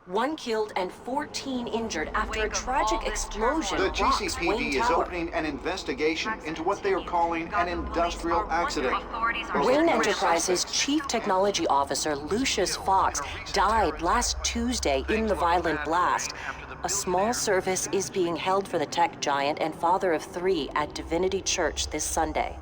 One killed and 14 injured after a tragic explosion The rocks GCPD Wayne is Tower. opening an investigation into what they are calling an industrial accident. Wayne Enterprises' Chief Technology Officer, Lucius Fox, died last Tuesday in the violent blast. A small service is being held for the tech giant and father of 3 at Divinity Church this Sunday.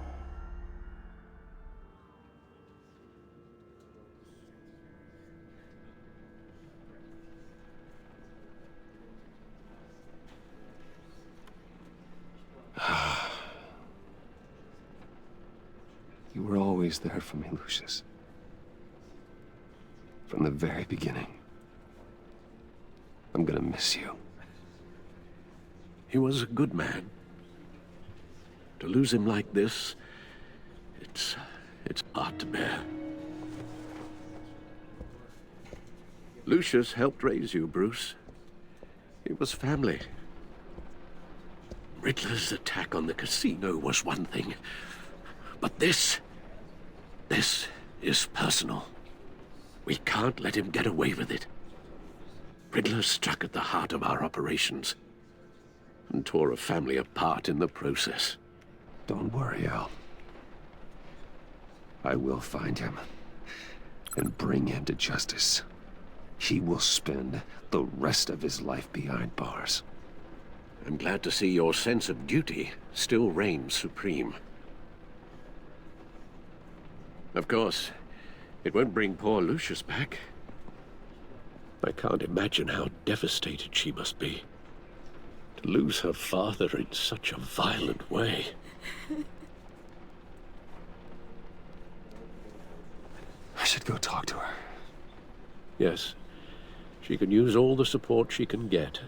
You were always there for me, Lucius. From the very beginning. I'm gonna miss you. He was a good man. To lose him like this, it's hard to bear. Lucius helped raise you, Bruce. It was family. Riddler's attack on the casino was one thing. But this is personal. We can't let him get away with it. Riddler struck at the heart of our operations and tore a family apart in the process. Don't worry, Al. I will find him and bring him to justice. He will spend the rest of his life behind bars. I'm glad to see your sense of duty still reigns supreme. Of course, it won't bring poor Lucius back. I can't imagine how devastated she must be. To lose her father in such a violent way. I should go talk to her. Yes, she can use all the support she can get.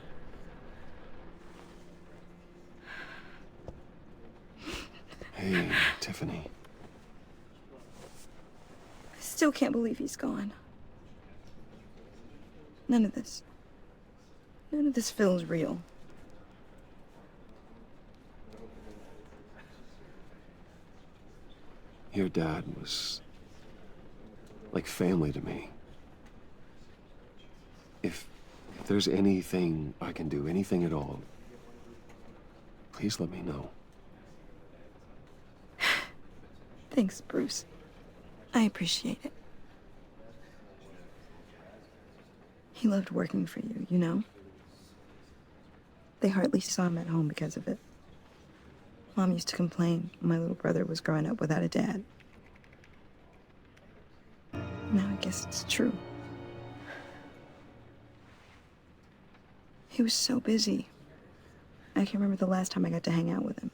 Hey, Tiffany. I still can't believe he's gone. None of this feels real. Your dad was like family to me. If there's anything I can do, anything at all, please let me know. Thanks, Bruce. I appreciate it. He loved working for you, you know? They hardly saw him at home because of it. Mom used to complain my little brother was growing up without a dad. Now I guess it's true. He was so busy. I can't remember the last time I got to hang out with him.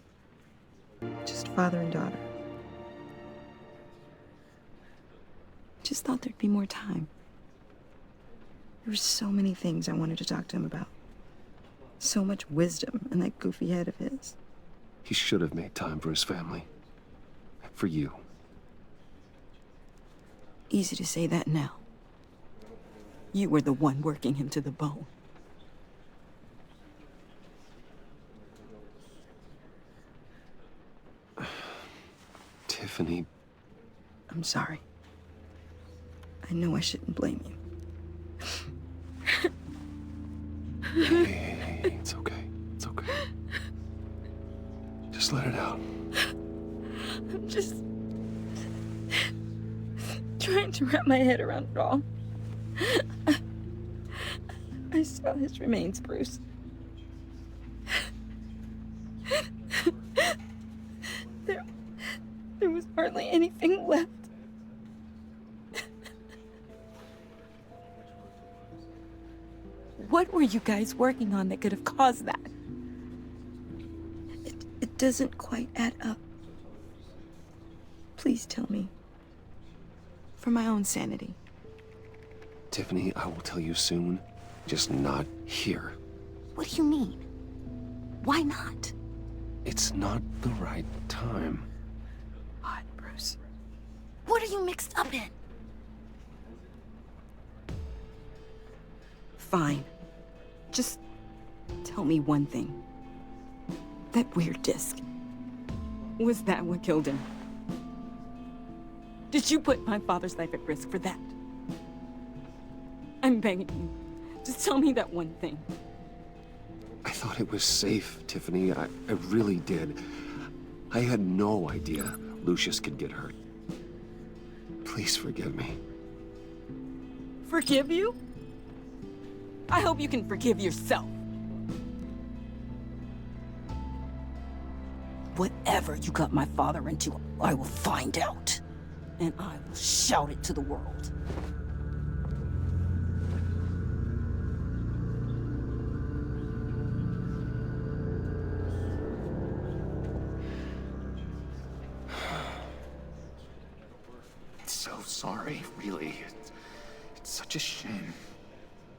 Just father and daughter. Just thought there'd be more time. There were so many things I wanted to talk to him about. So much wisdom in that goofy head of his. He should have made time for his family. For you. Easy to say that now. You were the one working him to the bone. Tiffany. I'm sorry. I know I shouldn't blame you. Hey, it's okay. It's okay. Just let it out. I'm just trying to wrap my head around it all. I saw his remains, Bruce. There was hardly anything left. What were you guys working on that could have caused that? It doesn't quite add up. Please tell me. For my own sanity. Tiffany, I will tell you soon. Just not here. What do you mean? Why not? It's not the right time. Odd, Bruce. What are you mixed up in? Fine. Just tell me one thing. That weird disc. Was that what killed him? Did you put my father's life at risk for that? I'm begging you Just tell me that one thing. I thought it was safe, Tiffany. I really did. I had no idea Lucius could get hurt. Please forgive me. Forgive you? I hope you can forgive yourself. Whatever you got my father into, I will find out. And I will shout it to the world. So sorry, really. It's such a shame.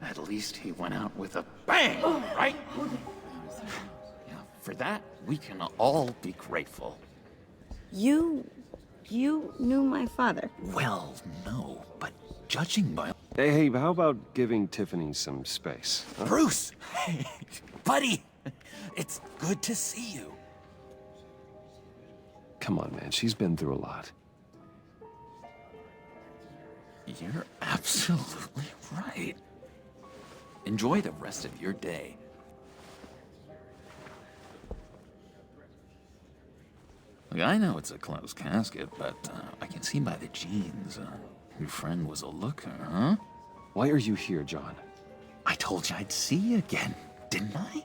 At least he went out with a bang, right? Yeah, for that, we can all be grateful. You knew my father. Well, no, but judging by... Hey, how about giving Tiffany some space? Huh? Bruce! Buddy! It's good to see you. Come on, man. She's been through a lot. You're absolutely right. Enjoy the rest of your day. Look, I know it's a closed casket, but I can see by the jeans, your friend was a looker, huh? Why are you here, John? I told you I'd see you again, didn't I?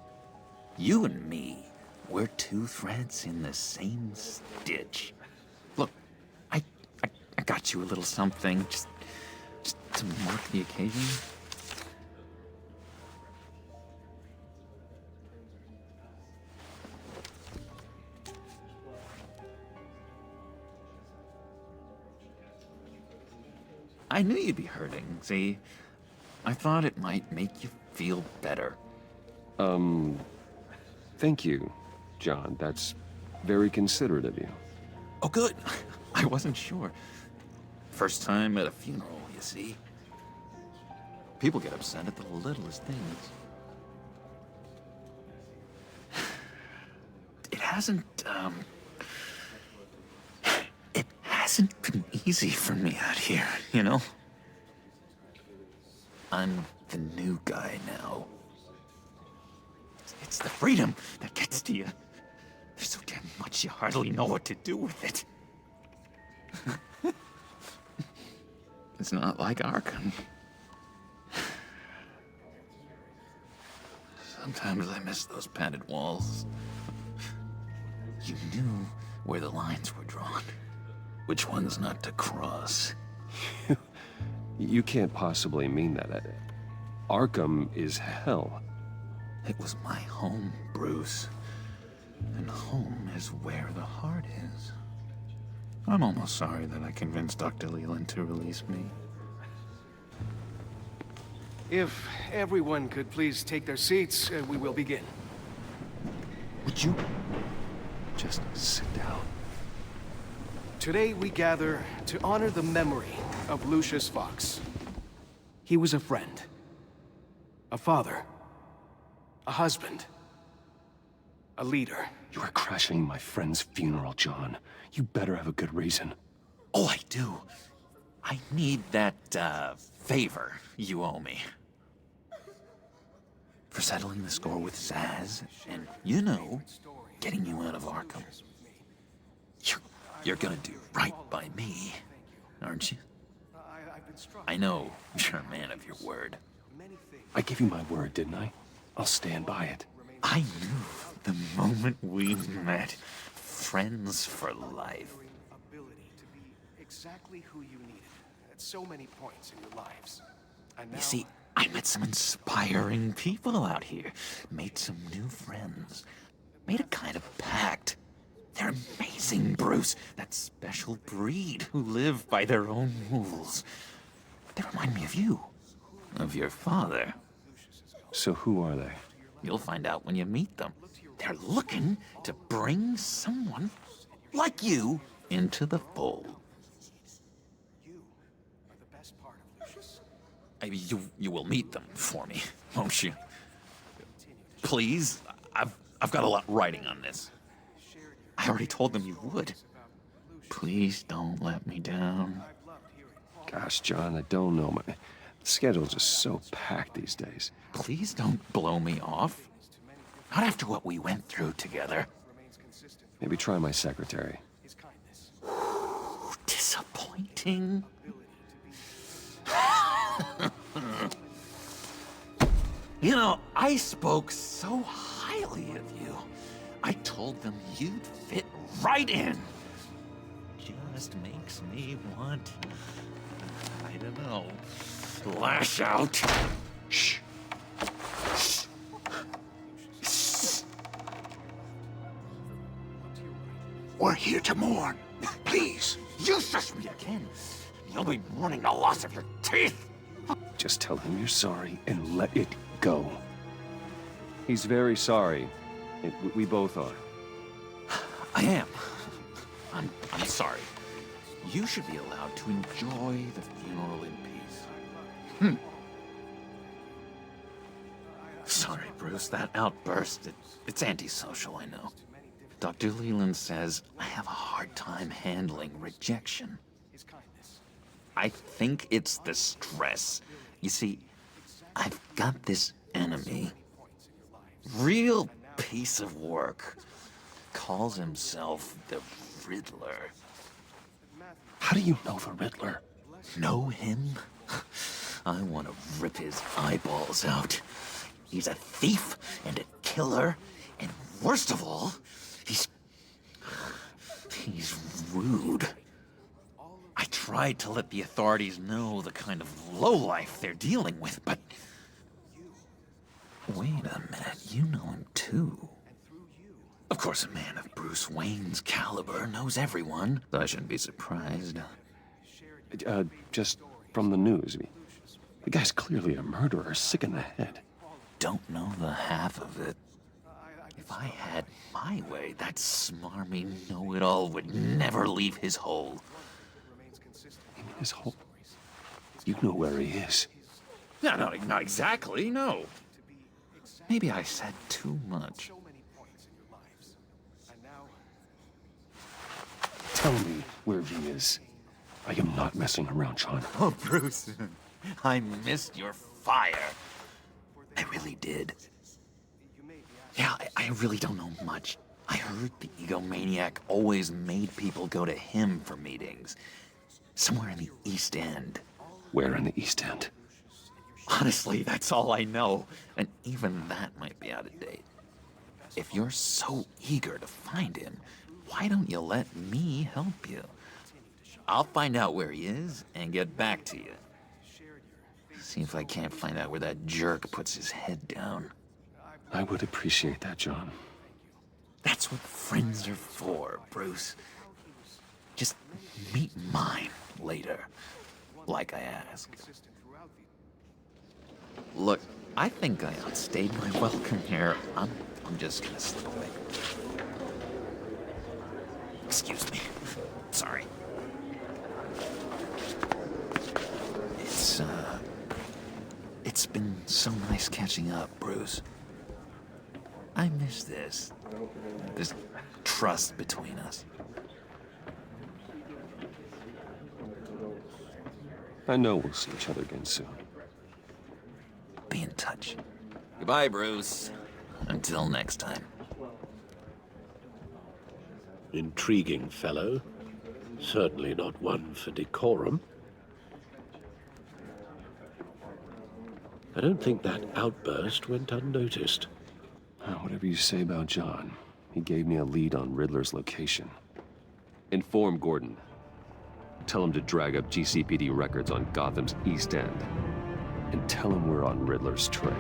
You and me, we're two threads in the same stitch. Look, I got you a little something, just to mark the occasion. I knew you'd be hurting, see? I thought it might make you feel better. Thank you, John. That's very considerate of you. Oh, good. I wasn't sure. First time at a funeral, you see? People get upset at the littlest things. It hasn't been easy for me out here, you know? I'm the new guy now. It's the freedom that gets to you. There's so damn much you hardly know what to do with it. It's not like Arkham. Sometimes I miss those padded walls. You knew where the lines were drawn. Which ones not to cross. You can't possibly mean that. Arkham is hell. It was my home, Bruce. And home is where the heart is. I'm almost sorry that I convinced Dr. Leland to release me. If everyone could please take their seats, we will begin. Would you just sit down? Today we gather to honor the memory of Lucius Fox. He was a friend, a father, a husband, a leader. You are crashing my friend's funeral, John. You better have a good reason. Oh, I do. I need that, favor you owe me. For settling the score with Zaz, and, you know, getting you out of Arkham. You're gonna do right by me, aren't you? I know you're a man of your word. I gave you my word, didn't I? I'll stand by it. I knew the moment we met. Friends for life. Ability to be exactly who you needed at so many points in your lives. And now, You see, I met some inspiring people out here. Made some new friends. Made a kind of pact. They're amazing, Bruce. That special breed who live by their own rules. They remind me of you. Of your father. So who are they? You'll find out when you meet them. They're looking to bring someone like you into the fold. you are the best part of Lucius. You will meet them for me, won't you? Please, I've got a lot writing on this. I already told them you would. Please don't let me down. Gosh, John, I don't know. Schedule's just so packed these days. Please don't blow me off. Not after what we went through together. Maybe try my secretary. Disappointing. You know, I spoke so highly of you. I told them you'd fit right in. Just makes me want, I don't know, lash out. Shh. We're here to mourn. Please, you shush me again. You'll be mourning the loss of your teeth. Just tell him you're sorry and let it go. He's very sorry. We both are. I am. I'm sorry. You should be allowed to enjoy the funeral in peace. Sorry, Bruce, that outburst, it's antisocial, I know. Dr. Leland says I have a hard time handling rejection. I think it's the stress. You see, I've got this enemy. Real piece of work. Calls himself the Riddler. How do you know the Riddler? Know him? I want to rip his eyeballs out. He's a thief and a killer, and worst of all, he's rude. I tried to let the authorities know the kind of lowlife they're dealing with, but... Wait a minute, you know him too. Of course, a man of Bruce Wayne's caliber knows everyone, so I shouldn't be surprised. Just from the news. The guy's clearly a murderer, sick in the head. Don't know the half of it. If I had my way, that smarmy know-it-all would never leave his hole. In his hole? You know where he is. No, not exactly, no. Maybe I said too much. Tell me where he is. I am not messing around, Sean. Oh, Bruce, I missed your fire. I really did. Yeah, I really don't know much. I heard the egomaniac always made people go to him for meetings. Somewhere in the East End. Where in the East End? Honestly, that's all I know. And even that might be out of date. If you're so eager to find him, why don't you let me help you? I'll find out where he is and get back to you. See if I can't find out where that jerk puts his head down. I would appreciate that, John. That's what friends are for, Bruce. Just meet mine later, like I asked. Look, I think I outstayed my welcome here. I'm just gonna slip away. Excuse me. Sorry. It's been so nice catching up, Bruce. I miss this trust between us. I know we'll see each other again soon. Be in touch. Goodbye, Bruce. Until next time. Intriguing fellow. Certainly not one for decorum. I don't think that outburst went unnoticed. Whatever you say about John, he gave me a lead on Riddler's location. Inform Gordon. Tell him to drag up GCPD records on Gotham's East End. And tell him we're on Riddler's trail.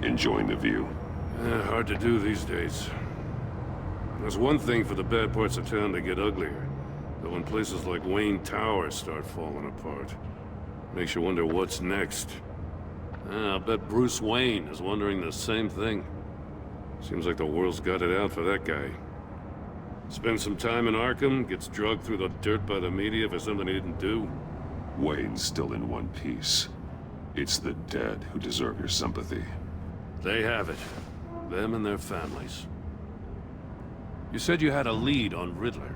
Enjoying the view. Hard to do these days. There's one thing for the bad parts of town to get uglier. But when places like Wayne Tower start falling apart, makes you wonder what's next. I'll bet Bruce Wayne is wondering the same thing. Seems like the world's got it out for that guy. Spends some time in Arkham, gets drugged through the dirt by the media for something he didn't do. Wayne's still in one piece. It's the dead who deserve your sympathy. They have it. Them and their families. You said you had a lead on Riddler.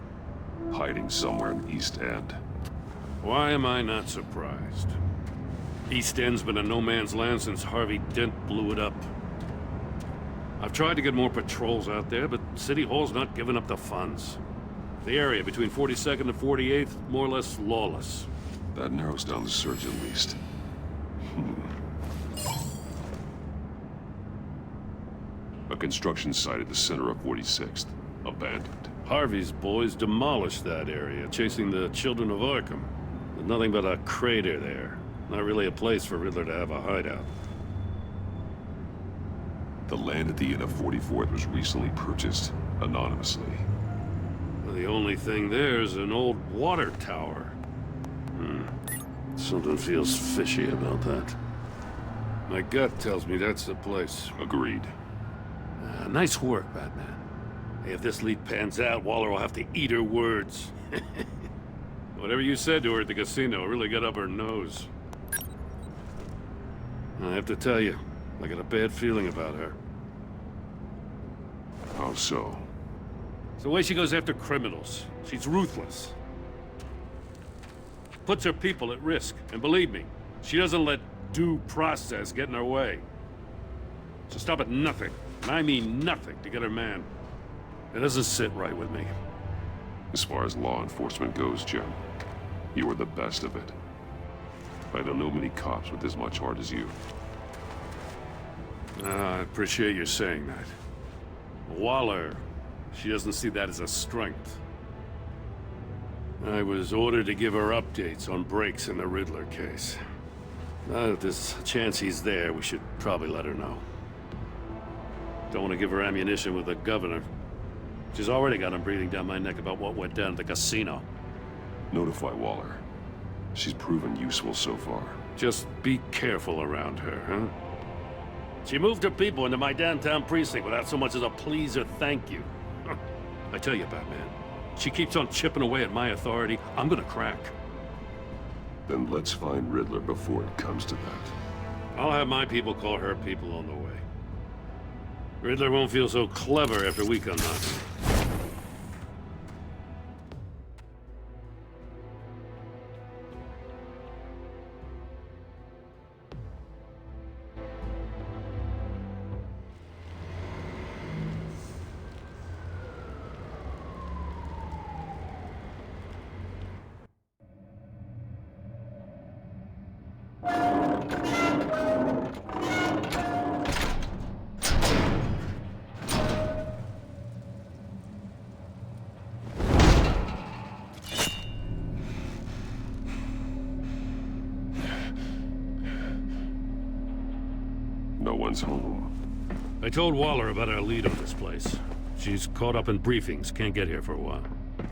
Hiding somewhere in the East End. Why am I not surprised? East End's been a no-man's land since Harvey Dent blew it up. I've tried to get more patrols out there, but City Hall's not giving up the funds. The area between 42nd and 48th, more or less lawless. That narrows down the search at least. A construction site at the center of 46th. Abandoned. Harvey's boys demolished that area, chasing the children of Arkham. There's nothing but a crater there. Not really a place for Riddler to have a hideout. The land at the end of 44th was recently purchased, anonymously. Well, the only thing there is an old water tower. Something feels fishy about that. My gut tells me that's the place. Agreed. Nice work, Batman. Hey, if this lead pans out, Waller will have to eat her words. Whatever you said to her at the casino really got up her nose. I have to tell you, I got a bad feeling about her. How so? It's the way she goes after criminals. She's ruthless. Puts her people at risk. And believe me, she doesn't let due process get in her way. So stop at nothing, and I mean nothing, to get her man. It doesn't sit right with me. As far as law enforcement goes, Jim, you are the best of it. I don't know many cops with as much heart as you. I appreciate you saying that. Waller, she doesn't see that as a strength. I was ordered to give her updates on breaks in the Riddler case. Now, if there's a chance he's there, we should probably let her know. Don't want to give her ammunition with the governor. She's already got him breathing down my neck about what went down at the casino. Notify Waller. She's proven useful so far. Just be careful around her, huh? She moved her people into my downtown precinct without so much as a please or thank you. I tell you, Batman, she keeps on chipping away at my authority, I'm gonna crack. Then let's find Riddler before it comes to that. I'll have my people call her people on the way. Riddler won't feel so clever after we come knocking. No one's home. I told Waller about our lead on this place. She's caught up in briefings, can't get here for a while.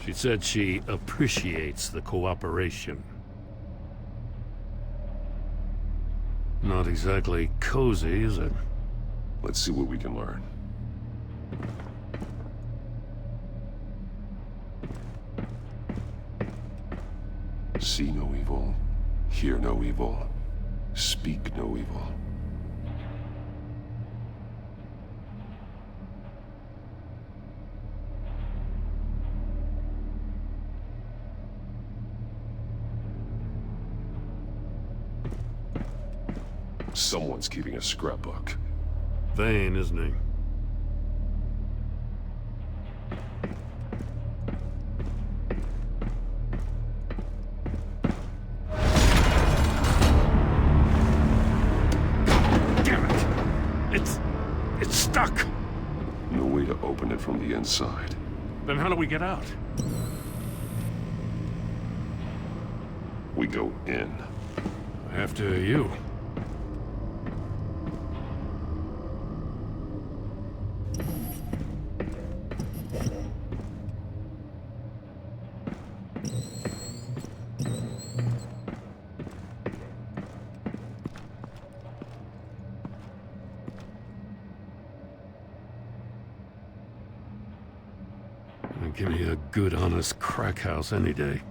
She said she appreciates the cooperation. Not exactly cozy, is it? Let's see what we can learn. See no evil, hear no evil, speak no evil. Someone's keeping a scrapbook. Vain, isn't he? Damn it! It's stuck! No way to open it from the inside. Then how do we get out? We go in. After you. Give me a good, honest crack house any day.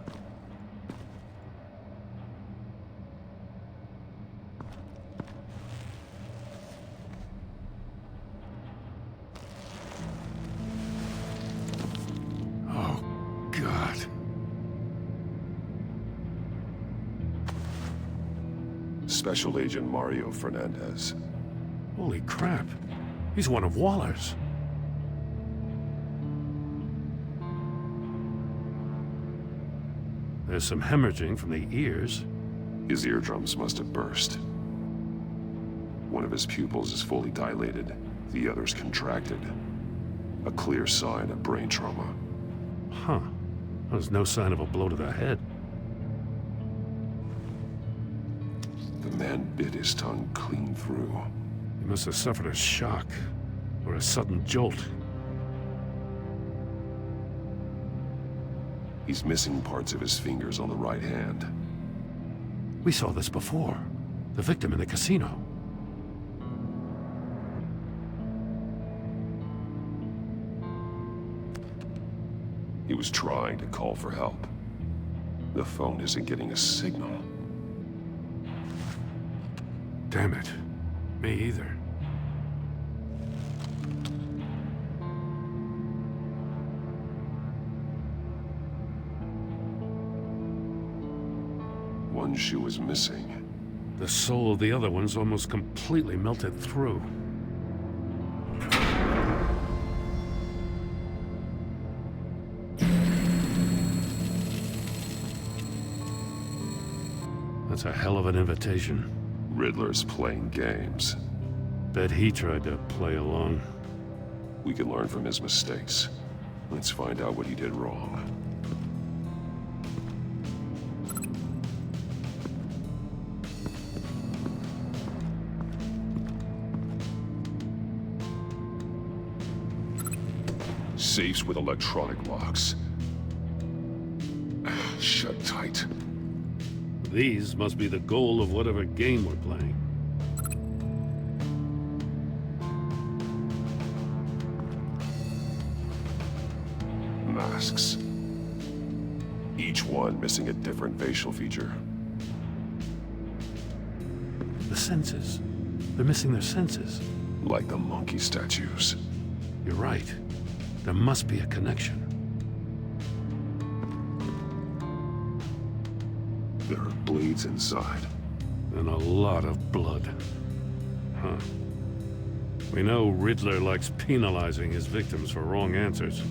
Oh, God. Special Agent Mario Fernandez. Holy crap. He's one of Waller's. There's some hemorrhaging from the ears. His eardrums must have burst. One of his pupils is fully dilated, the other's contracted. A clear sign of brain trauma. Huh. There's no sign of a blow to the head. The man bit his tongue clean through. He must have suffered a shock, or a sudden jolt. He's missing parts of his fingers on the right hand. We saw this before. The victim in the casino. He was trying to call for help. The phone isn't getting a signal. Damn it. Me either. One shoe is missing. The soul of the other one's almost completely melted through. That's a hell of an invitation. Riddler's playing games. Bet he tried to play along. We can learn from his mistakes. Let's find out what he did wrong. Safes with electronic locks. Shut tight. These must be the goal of whatever game we're playing. Masks. Each one missing a different facial feature. The senses. They're missing their senses. Like the monkey statues. You're right. There must be a connection. There are blades inside. And a lot of blood. Huh. We know Riddler likes penalizing his victims for wrong answers.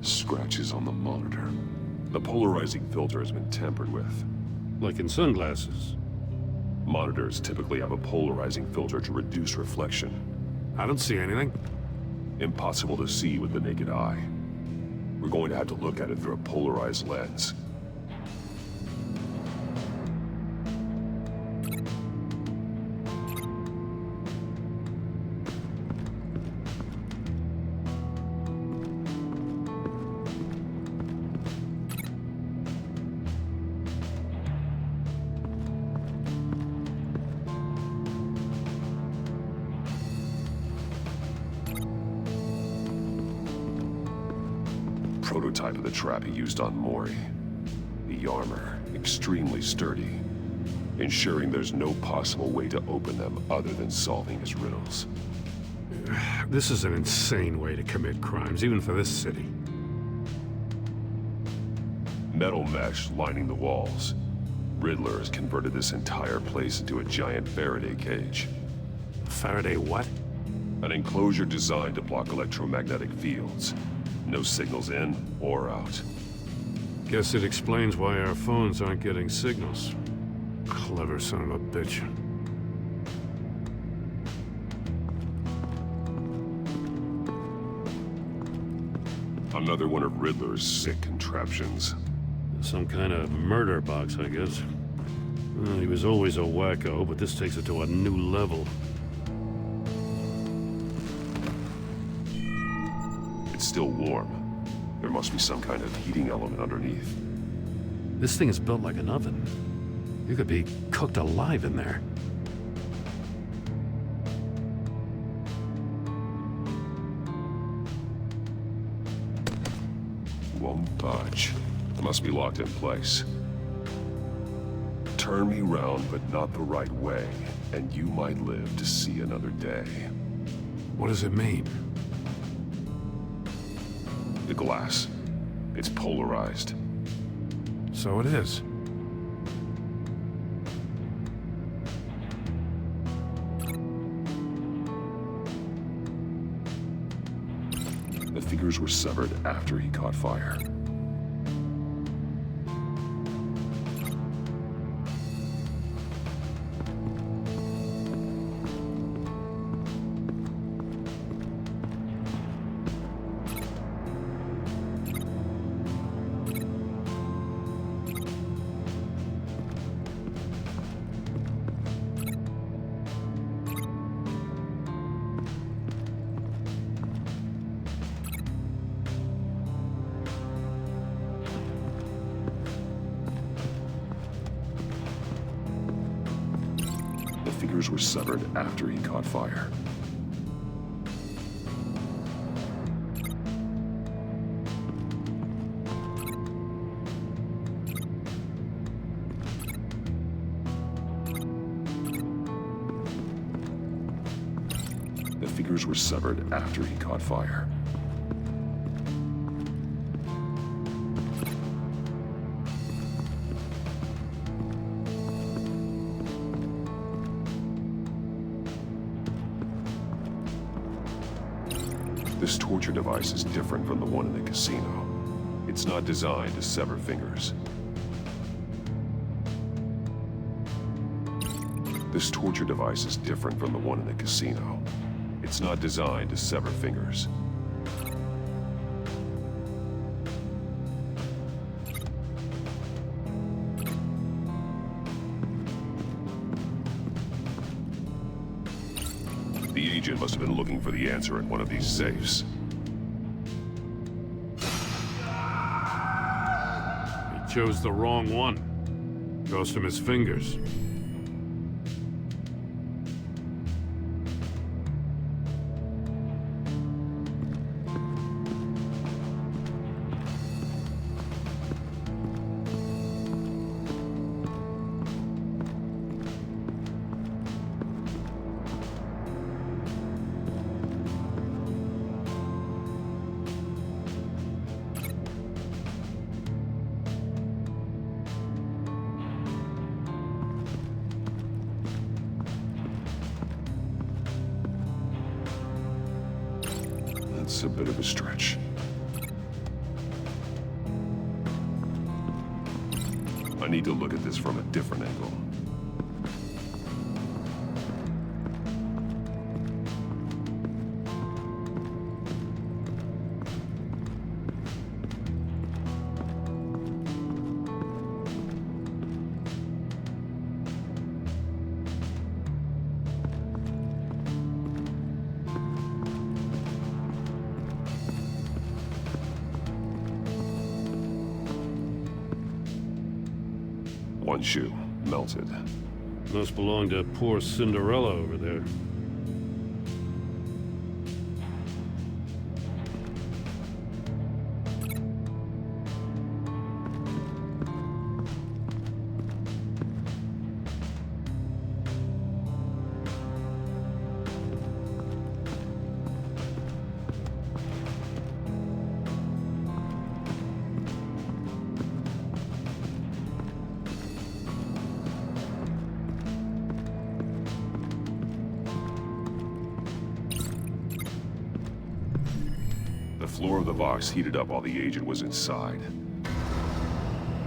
Scratches on the monitor. The polarizing filter has been tampered with. Like in sunglasses. Monitors typically have a polarizing filter to reduce reflection. I don't see anything. Impossible to see with the naked eye. We're going to have to look at it through a polarized lens. Prototype of the trap he used on Mori. The armor, extremely sturdy, ensuring there's no possible way to open them other than solving his riddles. This is an insane way to commit crimes, even for this city. Metal mesh lining the walls. Riddler has converted this entire place into a giant Faraday cage. Faraday what? An enclosure designed to block electromagnetic fields. No signals in or out. Guess it explains why our phones aren't getting signals. Clever son of a bitch. Another one of Riddler's sick contraptions. Some kind of murder box, I guess. Well, he was always a wacko, but this takes it to a new level. It's still warm. There must be some kind of heating element underneath. This thing is built like an oven. You could be cooked alive in there. Won't budge. It must be locked in place. Turn me round, but not the right way, and you might live to see another day. What does it mean? The glass. It's polarized. So it is. The figures were severed after he caught fire. The figures were severed after he caught fire. The figures were severed after he caught fire. This torture device is different from the one in the casino. It's not designed to sever fingers. This torture device is different from the one in the casino. It's not designed to sever fingers. The agent must have been looking for the answer in one of these safes. He chose the wrong one. Cost him his fingers. That's a bit of a stretch. I need to look at this from a different angle. One shoe, melted. Must belong to poor Cinderella over there. The floor of the box heated up while the agent was inside.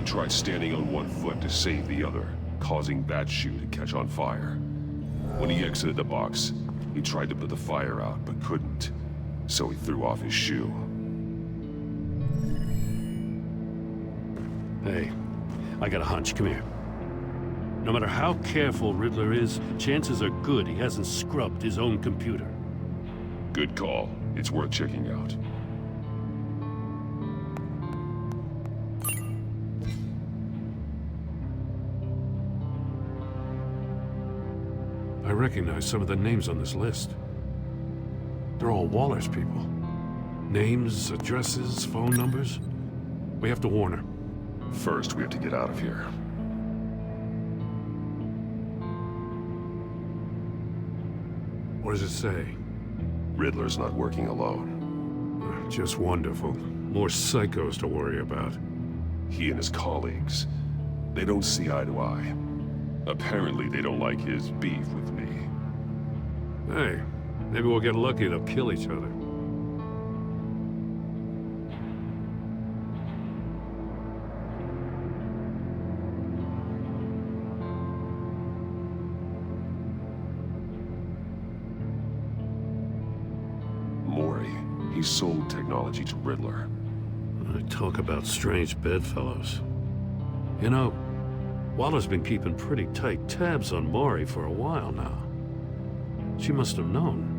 tried standing on one foot to save the other, causing that shoe to catch on fire. When he exited the box, he tried to put the fire out, but couldn't. So he threw off his shoe. Hey, I got a hunch. Come here. No matter how careful Riddler is, chances are good he hasn't scrubbed his own computer. Good call. It's worth checking out. I recognize some of the names on this list. They're all Waller's people. Names, addresses, phone numbers. We have to warn her. First, we have to get out of here. What does it say? Riddler's not working alone. Just wonderful. More psychos to worry about. He and his colleagues, they don't see eye to eye. Apparently, they don't like his beef with me. Hey, maybe we'll get lucky and they'll kill each other. He sold technology to Riddler. Talk about strange bedfellows. You know, Waller's been keeping pretty tight tabs on Maury for a while now. She must have known.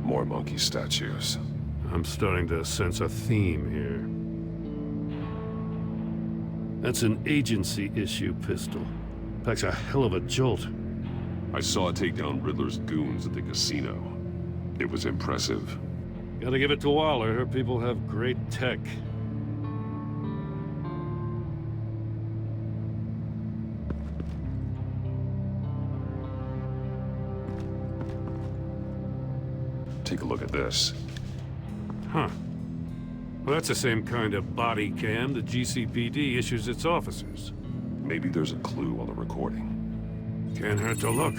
More monkey statues. I'm starting to sense a theme here. That's an agency-issue pistol. Packs a hell of a jolt. I saw it take down Riddler's goons at the casino. It was impressive. Gotta give it to Waller. Her people have great tech. Take a look at this. Huh. Well, that's the same kind of body cam the GCPD issues its officers. Maybe there's a clue on the recording. Can't hurt to look.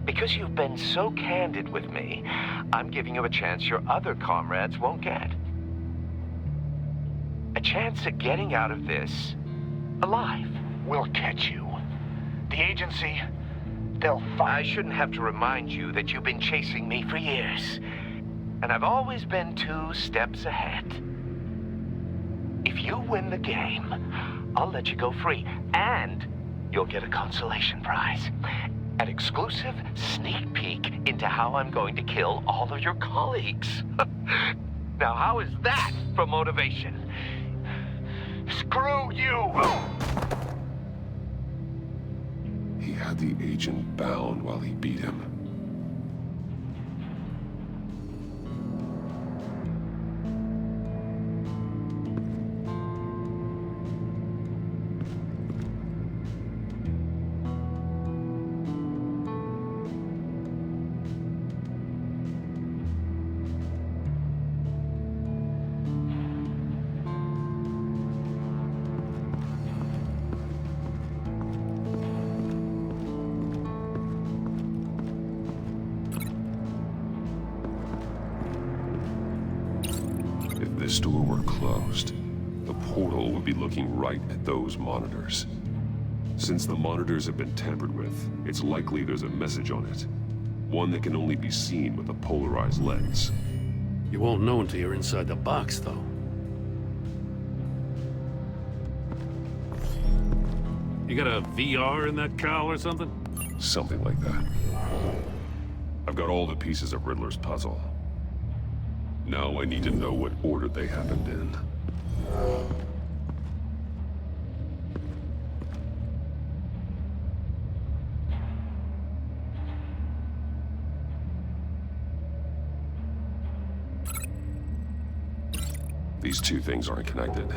Because you've been so candid with me, I'm giving you a chance your other comrades won't get. A chance at getting out of this alive. We'll catch you. The agency, they'll find... I shouldn't have to remind you that you've been chasing me for years. And I've always been 2 steps ahead. If you win the game, I'll let you go free. And you'll get a consolation prize. An exclusive sneak peek into how I'm going to kill all of your colleagues. Now, how is that for motivation? Screw you! He had the agent bound while he beat him. If this door were closed, the portal would be looking right at those monitors. Since the monitors have been tampered with, it's likely there's a message on it. One that can only be seen with a polarized lens. You won't know until you're inside the box, though. You got a VR in that cowl or something? Something like that. I've got all the pieces of Riddler's puzzle. Now I need to know what order they happened in. These 2 things aren't connected.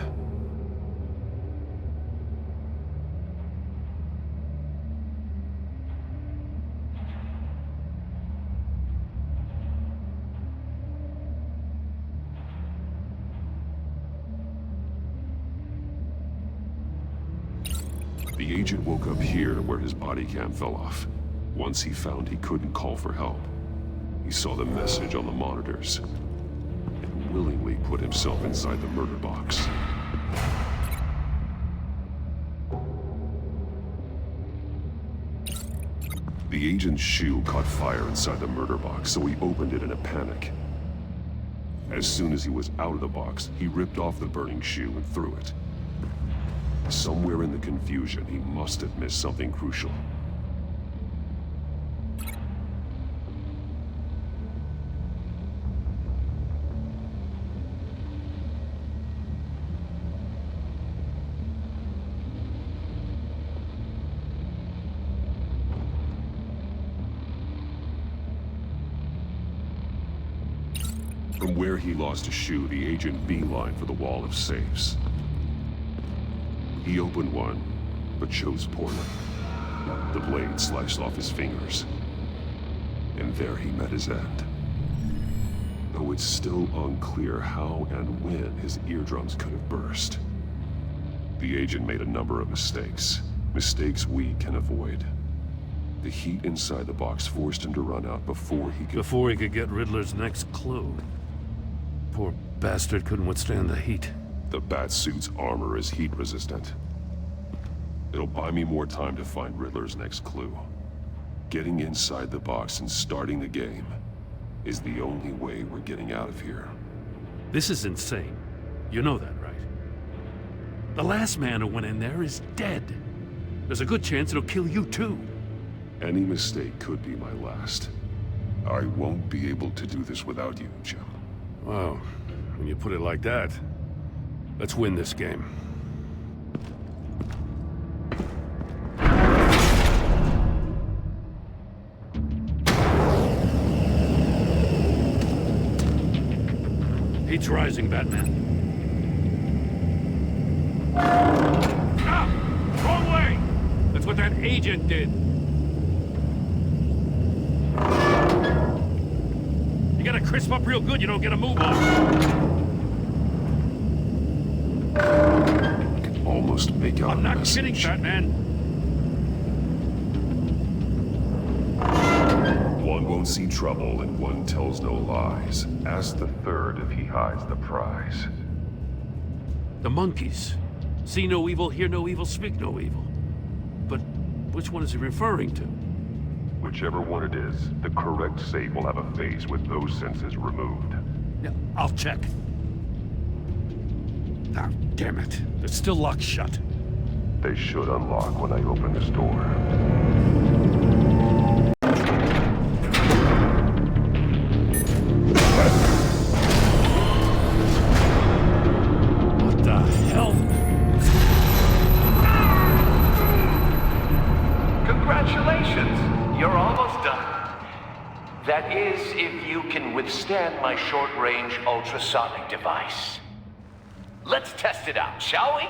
The agent woke up here where his body cam fell off. Once he found he couldn't call for help, he saw the message on the monitors and willingly put himself inside the murder box. The agent's shoe caught fire inside the murder box, so he opened it in a panic. As soon as he was out of the box, he ripped off the burning shoe and threw it. Somewhere in the confusion, he must have missed something crucial. From where he lost a shoe, the agent beelined for the wall of safes. He opened one, but chose poorly. The blade sliced off his fingers. And there he met his end. Though it's still unclear how and when his eardrums could have burst. The agent made a number of mistakes. Mistakes we can avoid. The heat inside the box forced him to run out before he could get Riddler's next clue. Poor bastard couldn't withstand the heat. The Batsuit's armor is heat resistant. It'll buy me more time to find Riddler's next clue. Getting inside the box and starting the game is the only way we're getting out of here. This is insane. You know that, right? The last man who went in there is dead. There's a good chance it'll kill you too. Any mistake could be my last. I won't be able to do this without you, Jim. Wow, when you put it like that, let's win this game. Heat's rising, Batman. Ah! Wrong way! That's what that agent did. You gotta crisp up real good, you don't get a move on. I can almost make out I'm a not message. kidding, Batman. One won't see trouble and one tells no lies. Ask the third if he hides the prize. The monkeys. See no evil, hear no evil, speak no evil. But which one is he referring to? Whichever one it is, the correct safe will have a face with those senses removed. Yeah, I'll check. Ah, damn it. It's still locked shut. They should unlock when I open this door. What the hell? Congratulations! You're almost done. That is, if you can withstand my short-range ultrasonic device. Let's test it out, shall we?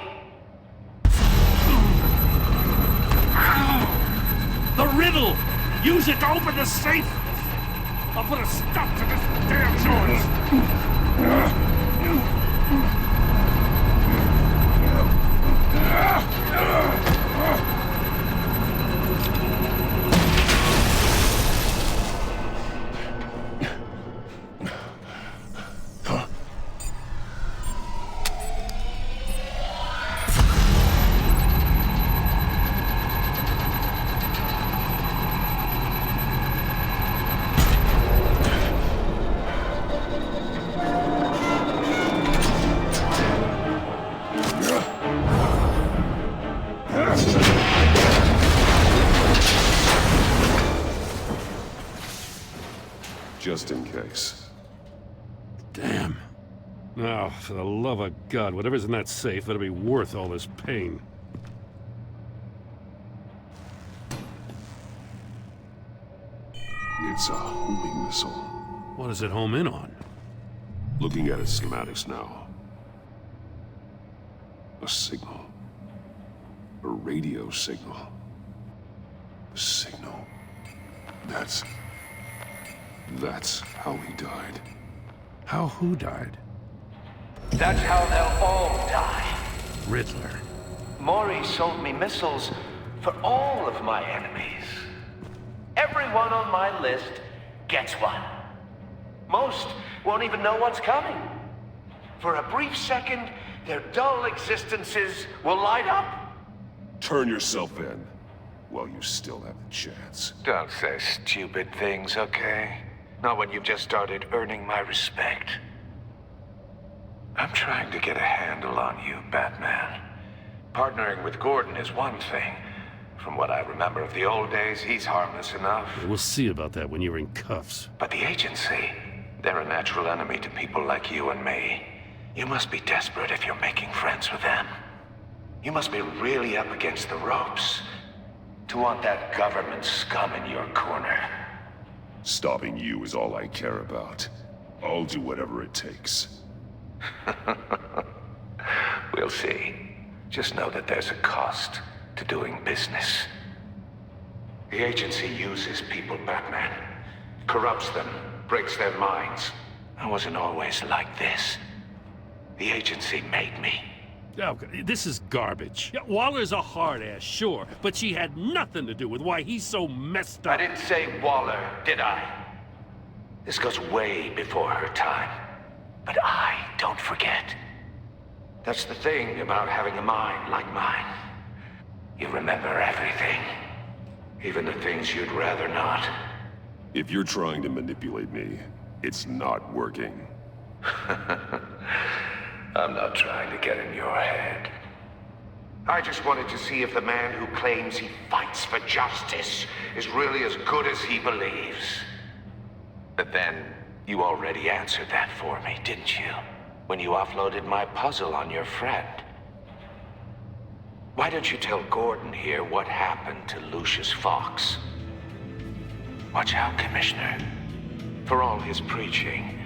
The riddle! Use it to open the safe! I'll put a stop to this damn noise! Just in case. Damn. Now, for the love of God, whatever's in that safe better be worth all this pain. It's a homing missile. What does it home in on? Looking at its schematics now. A signal. A radio signal. A signal. That's how he died. How who died? That's how they'll all die. Riddler. Maury sold me missiles for all of my enemies. Everyone on my list gets one. Most won't even know what's coming. For a brief second, their dull existences will light up. Turn yourself in while you still have the chance. Don't say stupid things, okay? Not when you've just started earning my respect. I'm trying to get a handle on you, Batman. Partnering with Gordon is one thing. From what I remember of the old days, he's harmless enough. We'll see about that when you're in cuffs. But the agency, they're a natural enemy to people like you and me. You must be desperate if you're making friends with them. You must be really up against the ropes to want that government scum in your corner. Stopping you is all I care about. I'll do whatever it takes. We'll see. Just know that there's a cost to doing business. The agency uses people, Batman. Corrupts them, breaks their minds. I wasn't always like this. The agency made me. Oh, this is garbage. Yeah, Waller's a hard-ass, sure, but she had nothing to do with why he's so messed up. I didn't say Waller, did I? This goes way before her time. But I don't forget. That's the thing about having a mind like mine. You remember everything. Even the things you'd rather not. If you're trying to manipulate me, it's not working. I'm not trying to get in your head. I just wanted to see if the man who claims he fights for justice is really as good as he believes. But then, you already answered that for me, didn't you? When you offloaded my puzzle on your friend. Why don't you tell Gordon here what happened to Lucius Fox? Watch out, Commissioner. For all his preaching,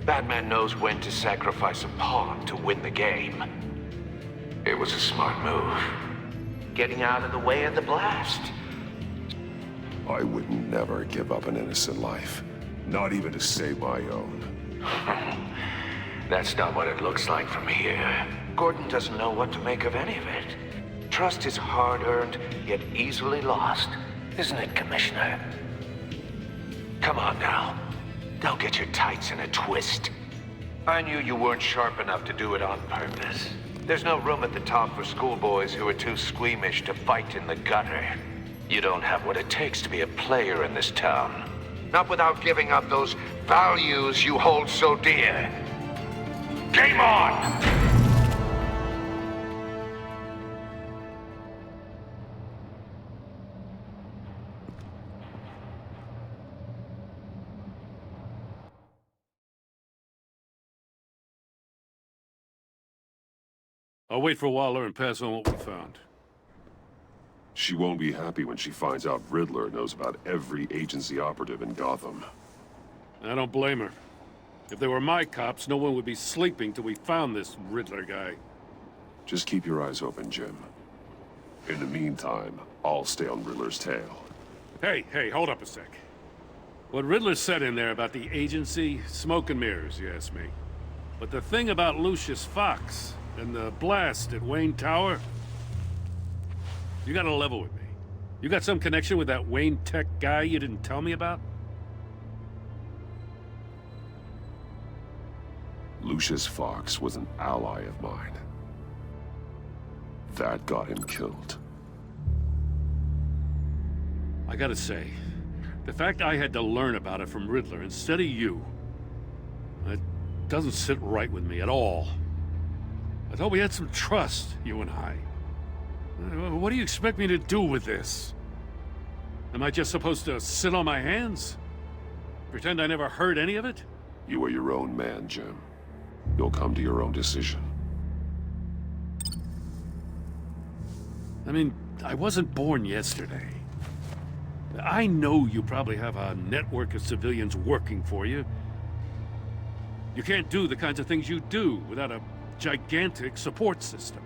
Batman knows when to sacrifice a pawn to win the game. It was a smart move. Getting out of the way of the blast. I would never give up an innocent life. Not even to save my own. That's not what it looks like from here. Gordon doesn't know what to make of any of it. Trust is hard-earned, yet easily lost. Isn't it, Commissioner? Come on now. Don't get your tights in a twist. I knew you weren't sharp enough to do it on purpose. There's no room at the top for schoolboys who are too squeamish to fight in the gutter. You don't have what it takes to be a player in this town. Not without giving up those values you hold so dear. Game on! I'll wait for Waller and pass on what we found. She won't be happy when she finds out Riddler knows about every agency operative in Gotham. I don't blame her. If they were my cops, no one would be sleeping till we found this Riddler guy. Just keep your eyes open, Jim. In the meantime, I'll stay on Riddler's tail. Hey, hold up a sec. What Riddler said in there about the agency, smoke and mirrors, you ask me. But the thing about Lucius Fox and the blast at Wayne Tower, you gotta level with me. You got some connection with that Wayne Tech guy you didn't tell me about? Lucius Fox was an ally of mine. That got him killed. I gotta say, the fact I had to learn about it from Riddler instead of you, it doesn't sit right with me at all. I thought we had some trust, you and I. What do you expect me to do with this? Am I just supposed to sit on my hands? Pretend I never heard any of it? You are your own man, Jim. You'll come to your own decision. I mean, I wasn't born yesterday. I know you probably have a network of civilians working for you. You can't do the kinds of things you do without a gigantic support system.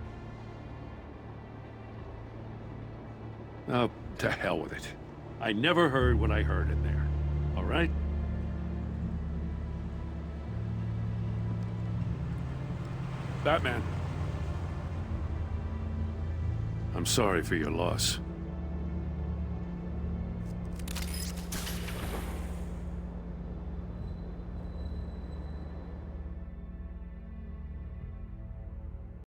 Oh, to hell with it. I never heard what I heard in there. All right? Batman. I'm sorry for your loss.